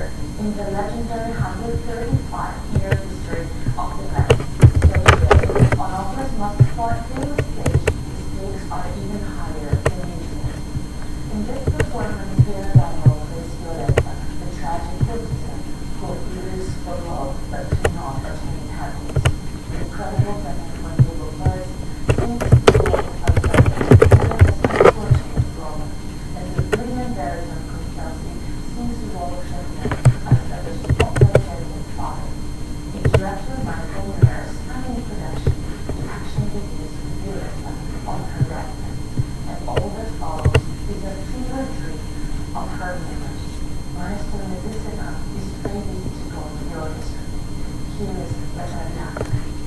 figure in the legendary 135-year history of the band. So today, on Opera's most famous stage, the stakes are even higher than usual. In this performance, Vera Daniel plays Violetta, the tragic citizen who lives for love but cannot attain happiness. The incredible Daniel when you will first sings the role of Violetta, unfortunate Roman, and the brilliant baritone Kostelski sings the role of Chopin as the spotlight-carrying father. In director Michael Miller's stunning production, the action begins with Violetta on her deathbed, and all that follows is a fever dream of her memories. Maestro Medicina is ready to go into your history. Here is La Traviata.